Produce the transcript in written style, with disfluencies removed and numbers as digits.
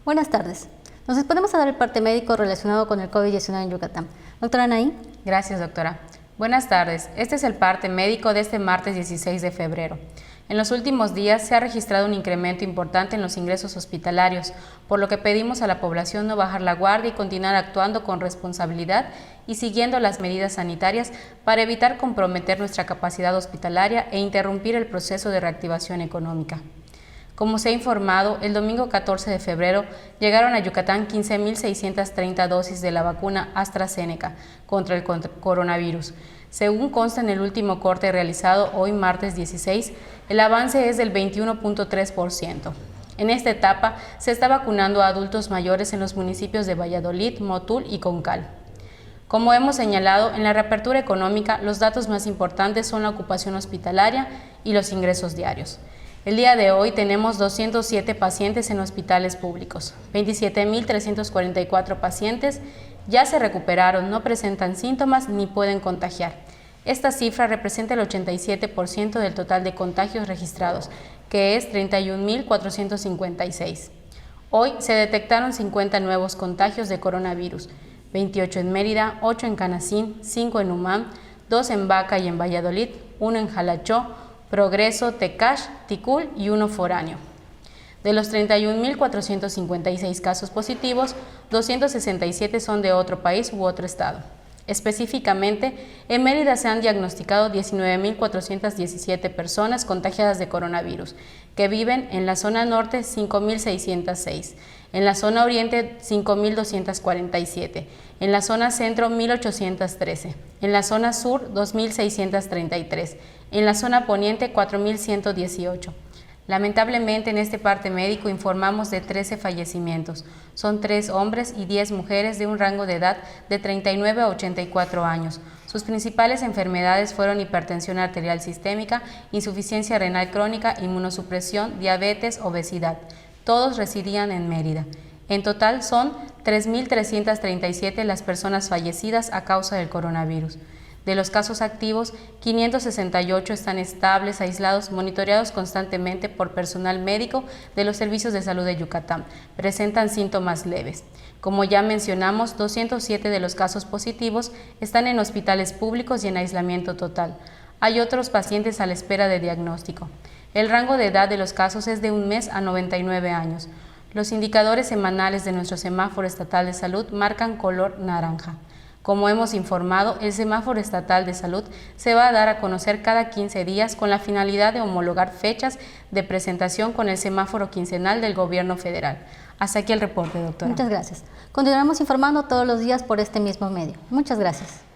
Buenas tardes. Nos disponemos a dar el parte médico relacionado con el COVID-19 en Yucatán. Doctora Anaí. Gracias, doctora. Buenas tardes. Este es el parte médico de este martes 16 de febrero. En los últimos días se ha registrado un incremento importante en los ingresos hospitalarios, por lo que pedimos a la población no bajar la guardia y continuar actuando con responsabilidad y siguiendo las medidas sanitarias para evitar comprometer nuestra capacidad hospitalaria e interrumpir el proceso de reactivación económica. Como se ha informado, el domingo 14 de febrero llegaron a Yucatán 15.630 dosis de la vacuna AstraZeneca contra el coronavirus. Según consta en el último corte realizado hoy martes 16, el avance es del 21.3%. En esta etapa se está vacunando a adultos mayores en los municipios de Valladolid, Motul y Concal. Como hemos señalado, en la reapertura económica los datos más importantes son la ocupación hospitalaria y los ingresos diarios. El día de hoy tenemos 207 pacientes en hospitales públicos, 27.344 pacientes ya se recuperaron, no presentan síntomas ni pueden contagiar. Esta cifra representa el 87% del total de contagios registrados, que es 31.456. Hoy se detectaron 50 nuevos contagios de coronavirus, 28 en Mérida, 8 en Canacín, 5 en Humán, 2 en Baca y en Valladolid, 1 en Jalachó, Progreso, Tecash, Ticul y 1 foráneo. De los 31.456 casos positivos, 267 son de otro país u otro estado. Específicamente, en Mérida se han diagnosticado 19.417 personas contagiadas de coronavirus, que viven en la zona norte 5.606, en la zona oriente 5.247, en la zona centro 1.813, en la zona sur 2.633, en la zona poniente 4.118. Lamentablemente, en este parte médico informamos de 13 fallecimientos. Son 3 hombres y 10 mujeres de un rango de edad de 39 a 84 años. Sus principales enfermedades fueron hipertensión arterial sistémica, insuficiencia renal crónica, inmunosupresión, diabetes, obesidad. Todos residían en Mérida. En total son 3.337 las personas fallecidas a causa del coronavirus. De los casos activos, 568 están estables, aislados, monitoreados constantemente por personal médico de los servicios de salud de Yucatán. Presentan síntomas leves. Como ya mencionamos, 207 de los casos positivos están en hospitales públicos y en aislamiento total. Hay otros pacientes a la espera de diagnóstico. El rango de edad de los casos es de 1 mes a 99 años. Los indicadores semanales de nuestro semáforo estatal de salud marcan color naranja. Como hemos informado, el semáforo estatal de salud se va a dar a conocer cada 15 días con la finalidad de homologar fechas de presentación con el semáforo quincenal del Gobierno federal. Hasta aquí el reporte, doctora. Muchas gracias. Continuaremos informando todos los días por este mismo medio. Muchas gracias.